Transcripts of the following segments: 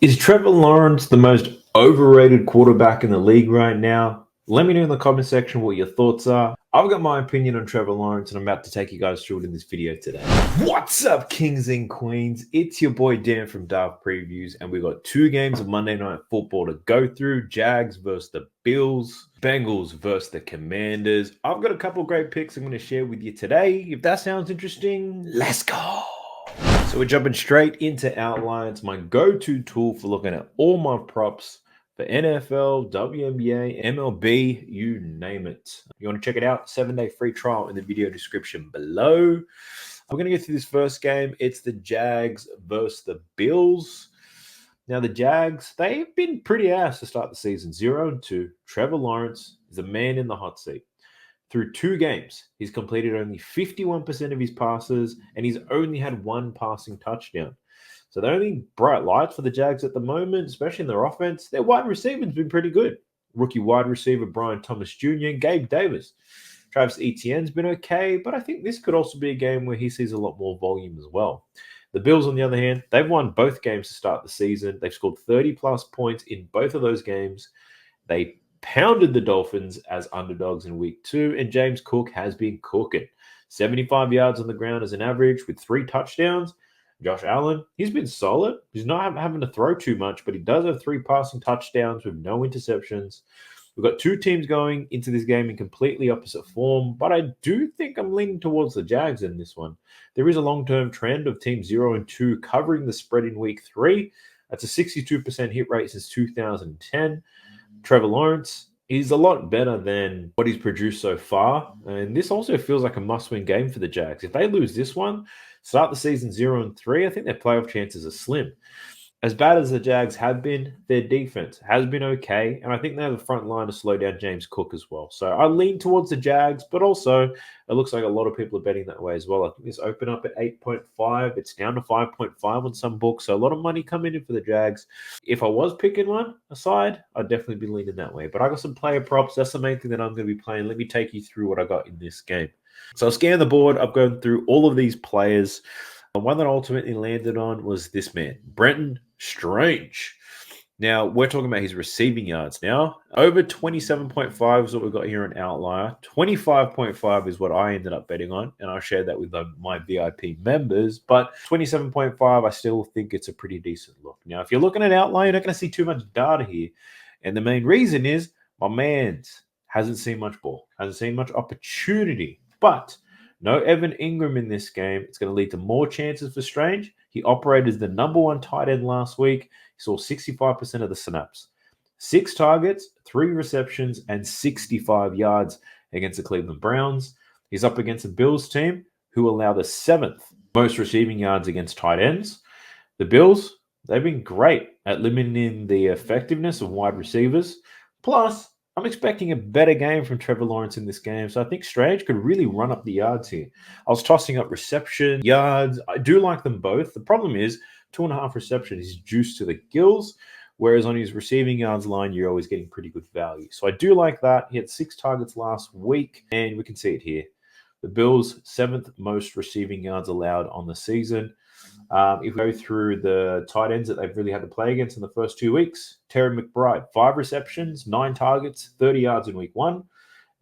Is Trevor Lawrence the most overrated quarterback in the league right now? Let me know in the comment section what your thoughts are. I've got my opinion on Trevor Lawrence, and I'm about to take you guys through it in this video today. What's up, kings and queens? It's your boy Dan from Dark Previews, and we've got two games of Monday Night Football to go through. Jags versus the Bills, Bengals versus the Commanders. I've got a couple of great picks I'm going to share with you today. If that sounds interesting, let's go. So we're jumping straight into Outlines, my go-to tool for looking at all my props for NFL, WNBA, MLB, you name it. You want to check it out? 7-day free trial in the video description below. We're going to get through this first game. It's the Jags versus the Bills. Now, the Jags, they've been pretty ass to start the season. 0-2. Trevor Lawrence is the man in the hot seat. Through two games, he's completed only 51% of his passes, and he's only had one passing touchdown. So the only bright lights for the Jags at the moment, especially in their offense, their wide receiver's been pretty good. Rookie wide receiver Brian Thomas Jr., Gabe Davis. Travis Etienne's been okay, but I think this could also be a game where he sees a lot more volume as well. The Bills, on the other hand, they've won both games to start the season. They've scored 30-plus points in both of those games. They pounded the Dolphins as underdogs in week 2, and James Cook has been cooking. 75 yards on the ground as an average with 3 touchdowns. Josh Allen, he's been solid. He's not having to throw too much, but he does have 3 passing touchdowns with no interceptions. We've got two teams going into this game in completely opposite form, but I do think I'm leaning towards the Jags in this one. There is a long-term trend of teams 0-2 covering the spread in week 3. That's a 62% hit rate since 2010. Trevor Lawrence is a lot better than what he's produced so far. And this also feels like a must-win game for the Jags. If they lose this one, start the season 0-3, I think their playoff chances are slim. As bad as the Jags have been, their defense has been okay. And I think they have the front line to slow down James Cook as well. So I lean towards the Jags, but also it looks like a lot of people are betting that way as well. I think this opened up at 8.5. It's down to 5.5 on some books. So a lot of money coming in for the Jags. If I was picking one aside, I'd definitely be leaning that way. But I got some player props. That's the main thing that I'm going to be playing. Let me take you through what I got in this game. So I'll scan the board. I've gone through all of these players. The one that I ultimately landed on was this man, Brenton Strange. Now, we're talking about his receiving yards now. Over 27.5 is what we've got here in Outlier. 25.5 is what I ended up betting on, and I'll share that with my VIP members. But 27.5, I still think it's a pretty decent look. Now, if you're looking at Outlier, you're not going to see too much data here. And the main reason is my man hasn't seen much ball, hasn't seen much opportunity. But no Evan Ingram in this game. It's going to lead to more chances for Strange. He operated as the number 1 tight end last week. He saw 65% of the snaps. 6 targets, 3 receptions, and 65 yards against the Cleveland Browns. He's up against the Bills team, who allow the 7th most receiving yards against tight ends. The Bills, they've been great at limiting the effectiveness of wide receivers. Plus, I'm expecting a better game from Trevor Lawrence in this game, so I think Strange could really run up the yards here. I was tossing up reception, yards. I do like them both. The problem is 2.5 receptions is juiced to the gills, whereas on his receiving yards line, you're always getting pretty good value. So I do like that. He had 6 targets last week, and we can see it here. The Bills' 7th most receiving yards allowed on the season. If we go through the tight ends that they've really had to play against in the first 2 weeks, Terry McBride, 5 receptions, 9 targets, 30 yards in week 1.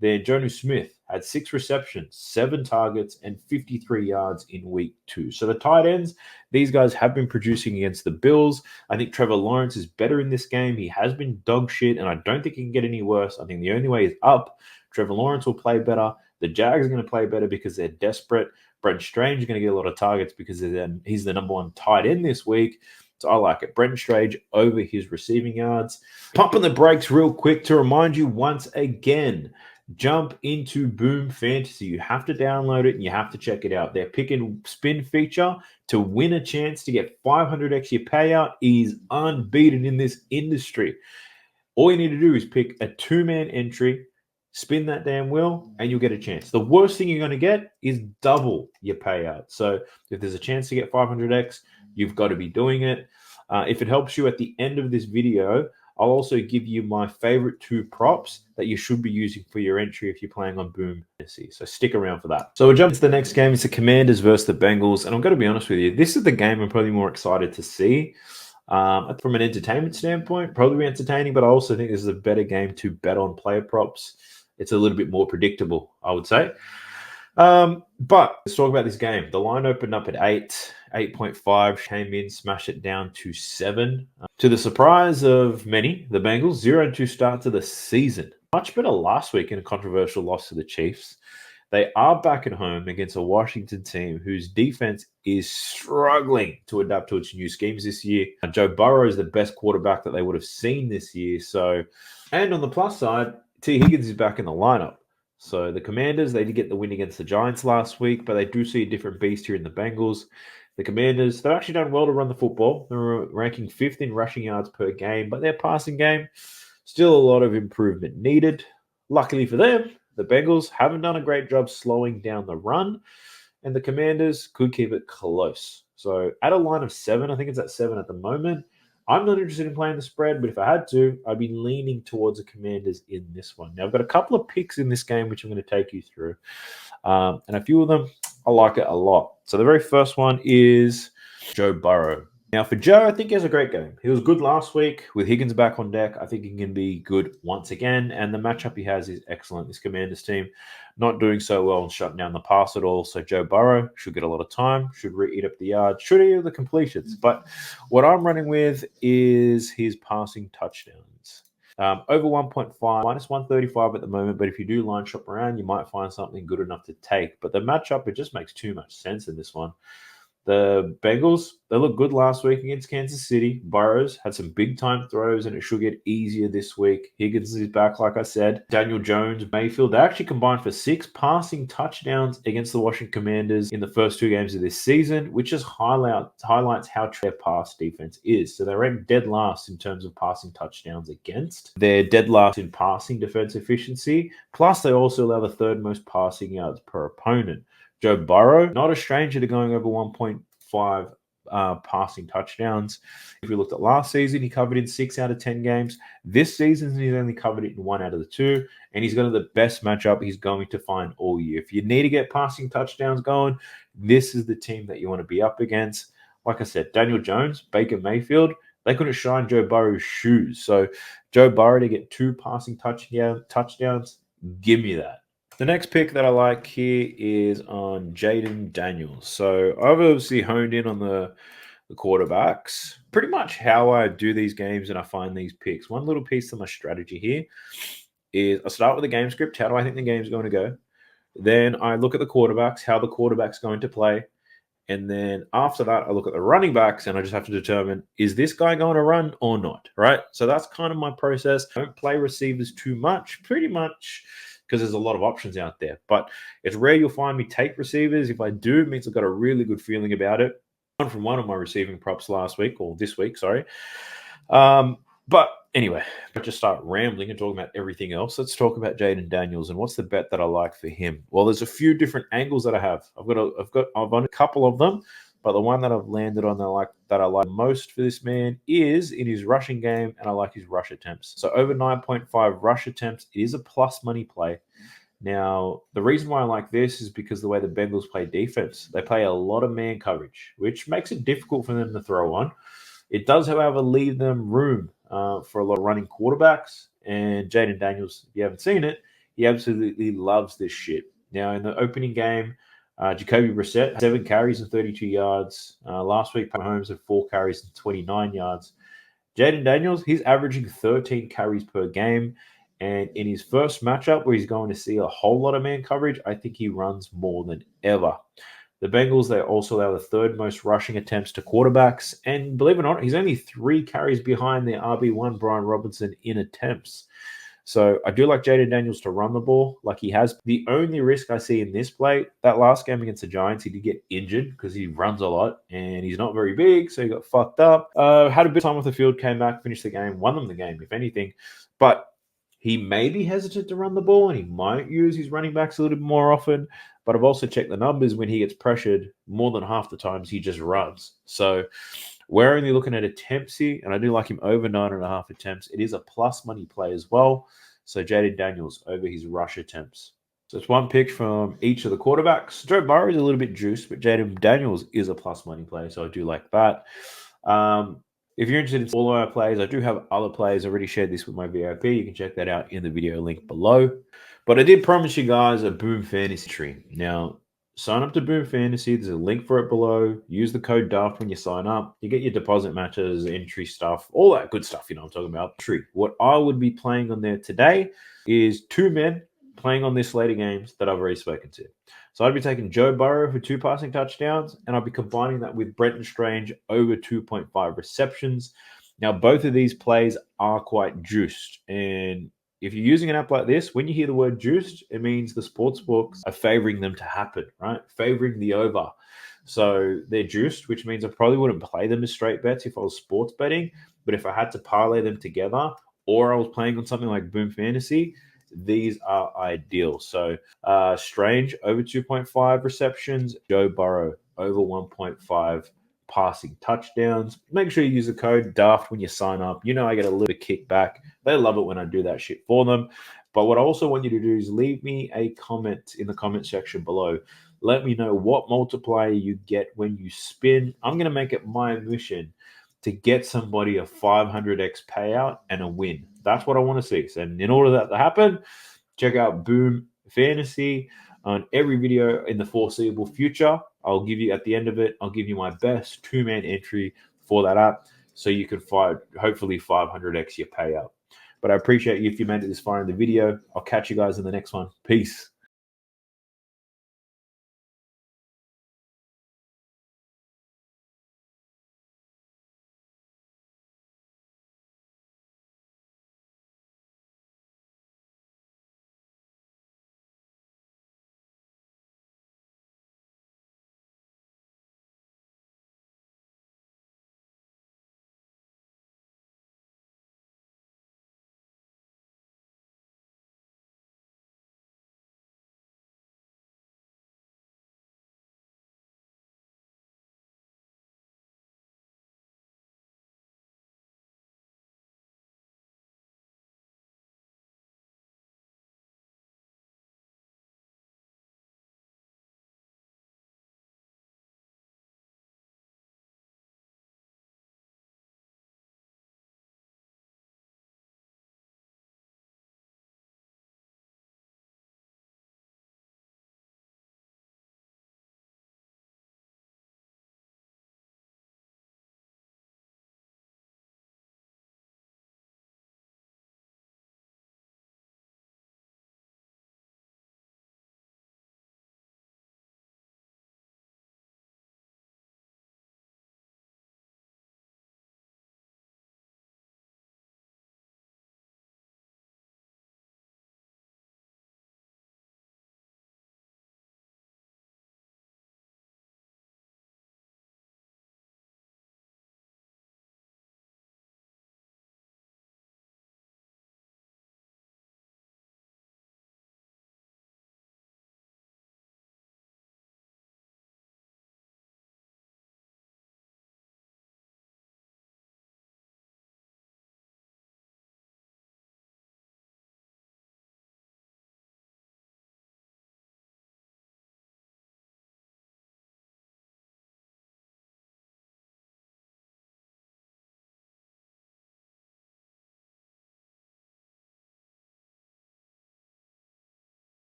Then Jonnu Smith had 6 receptions, 7 targets, and 53 yards in week 2. So the tight ends, these guys have been producing against the Bills. I think Trevor Lawrence is better in this game. He has been dog shit, and I don't think he can get any worse. I think the only way is up. Trevor Lawrence will play better. The Jags are going to play better because they're desperate. Brenton Strange is going to get a lot of targets because he's the number 1 tight end this week. So I like it. Brenton Strange over his receiving yards. Pumping the brakes real quick to remind you once again, jump into Boom Fantasy. You have to download it and you have to check it out. Their pick and spin feature to win a chance to get 500x your payout is unbeaten in this industry. All you need to do is pick a 2-man entry, spin that damn wheel, and you'll get a chance. The worst thing you're going to get is double your payout. So if there's a chance to get 500x, you've got to be doing it. If it helps you at the end of this video, I'll also give you my favorite 2 props that you should be using for your entry if you're playing on Boom Fantasy. So stick around for that. So we'll jump into the next game. It's the Commanders versus the Bengals. And I'm going to be honest with you, this is the game I'm probably more excited to see. From an entertainment standpoint, probably be entertaining, but I also think this is a better game to bet on player props. It's a little bit more predictable, I would say. But let's talk about this game. The line opened up at 8.5, came in, smashed it down to 7. To the surprise of many, the Bengals, 0-2 start to the season. Much better last week in a controversial loss to the Chiefs. They are back at home against a Washington team whose defense is struggling to adapt to its new schemes this year. Joe Burrow is the best quarterback that they would have seen this year. And on the plus side, T. Higgins is back in the lineup. So the Commanders, they did get the win against the Giants last week, but they do see a different beast here in the Bengals. The Commanders, they've actually done well to run the football. They're ranking 5th in rushing yards per game, but their passing game, still a lot of improvement needed. Luckily for them, the Bengals haven't done a great job slowing down the run, and the Commanders could keep it close. So at a line of 7, I think it's at 7 at the moment. I'm not interested in playing the spread, but if I had to, I'd be leaning towards the Commanders in this one. Now, I've got a couple of picks in this game, which I'm going to take you through. And a few of them, I like it a lot. So the very first one is Joe Burrow. Now, for Joe, I think he has a great game. He was good last week with Higgins back on deck. I think he can be good once again. And the matchup he has is excellent. This Commanders team not doing so well and shutting down the pass at all. So Joe Burrow should get a lot of time, should eat up the yard, should eat the completions. But what I'm running with is his passing touchdowns. Over 1.5, minus 135 at the moment. But if you do line shop around, you might find something good enough to take. But the matchup, it just makes too much sense in this one. The Bengals, they looked good last week against Kansas City. Burrows had some big-time throws, and it should get easier this week. Higgins is back, like I said. Daniel Jones, Mayfield, they actually combined for 6 passing touchdowns against the Washington Commanders in the first 2 games of this season, which just highlights how their pass defense is. So they're ranked dead last in terms of passing touchdowns against. They're dead last in passing defense efficiency. Plus, they also allow the 3rd most passing yards per opponent. Joe Burrow, not a stranger to going over 1.5 passing touchdowns. If we looked at last season, he covered in 6 out of 10 games. This season, he's only covered it in 1 out of the 2, and he's got the best matchup he's going to find all year. If you need to get passing touchdowns going, this is the team that you want to be up against. Like I said, Daniel Jones, Baker Mayfield, they couldn't shine Joe Burrow's shoes. So Joe Burrow to get 2 passing touchdowns, give me that. The next pick that I like here is on Jaden Daniels. So I've obviously honed in on the quarterbacks. Pretty much how I do these games and I find these picks. One little piece of my strategy here is I start with the game script. How do I think the game's going to go? Then I look at the quarterbacks, how the quarterback's going to play. And then after that, I look at the running backs and I just have to determine, is this guy going to run or not, right? So that's kind of my process. I don't play receivers too much, pretty much, because there's a lot of options out there. But it's rare you'll find me take receivers. If I do, it means I've got a really good feeling about it. From one of my receiving props last week, or this week, sorry. But anyway, I'll just start rambling and talking about everything else. Let's talk about Jaden Daniels and what's the bet that I like for him. Well, there's a few different angles that I have. I've on a couple of them, but the one that I've landed on that I like most for this man is in his rushing game, and I like his rush attempts. So over 9.5 rush attempts, it is a plus money play. Now, the reason why I like this is because the way the Bengals play defense. They play a lot of man coverage, which makes it difficult for them to throw on. It does, however, leave them room for a lot of running quarterbacks. And Jaden Daniels, if you haven't seen it, he absolutely loves this shit. Now, in the opening game, Jacoby Brissett had 7 carries and 32 yards. Last week, Mahomes had 4 carries and 29 yards. Jaden Daniels, he's averaging 13 carries per game. And in his first matchup where he's going to see a whole lot of man coverage, I think he runs more than ever. The Bengals, they also allow the 3rd most rushing attempts to quarterbacks. And believe it or not, he's only 3 carries behind their RB1, Brian Robinson, in attempts. So I do like Jaden Daniels to run the ball like he has. The only risk I see in this play, that last game against the Giants, he did get injured because he runs a lot and he's not very big, so he got fucked up. Had a bit of time off the field, came back, finished the game, won them the game, if anything. But he may be hesitant to run the ball and he might use his running backs a little bit more often. But I've also checked the numbers. When he gets pressured, more than half the times he just runs. So we're only looking at attempts here, and I do like him over 9.5 attempts. It is a plus money play as well. So Jaden Daniels over his rush attempts. So it's one pick from each of the quarterbacks. Joe Burrow is a little bit juiced, but Jaden Daniels is a plus money play, so I do like that. If you're interested in all our plays, I do have other plays. I already shared this with my VIP. You can check that out in the video link below. But I did promise you guys a Boom Fantasy tree. Now, sign up to Boom Fantasy. There's a link for it below. Use the code DAFT when you sign up. You get your deposit matches, entry stuff, all that good stuff. You know what I'm talking about. Tree. What I would be playing on there today is two men playing on this slate of games that I've already spoken to. So I'd be taking Joe Burrow for 2 passing touchdowns, and I'd be combining that with Brenton Strange over 2.5 receptions. Now, both of these plays are quite juiced. And if you're using an app like this, when you hear the word juiced, it means the sports books are favoring them to happen, right? Favoring the over. So they're juiced, which means I probably wouldn't play them as straight bets if I was sports betting. But if I had to parlay them together, or I was playing on something like Boom Fantasy, these are ideal. So Strange over 2.5 receptions, Joe Burrow over 1.5 passing touchdowns. Make sure you use the code DAFT when you sign up. You know I get a little kickback. They love it when I do that shit for them. But what I also want you to do is leave me a comment in the comment section below. Let me know what multiplier you get when you spin. I'm going to make it my mission to get somebody a 500x payout and a win. That's what I want to see. So in order for that to happen, check out Boom Fantasy on every video in the foreseeable future. I'll give you, at the end of it, I'll give you my best two-man entry for that app so you can find hopefully 500x your payout. But I appreciate you if you made it this far in the video. I'll catch you guys in the next one. Peace.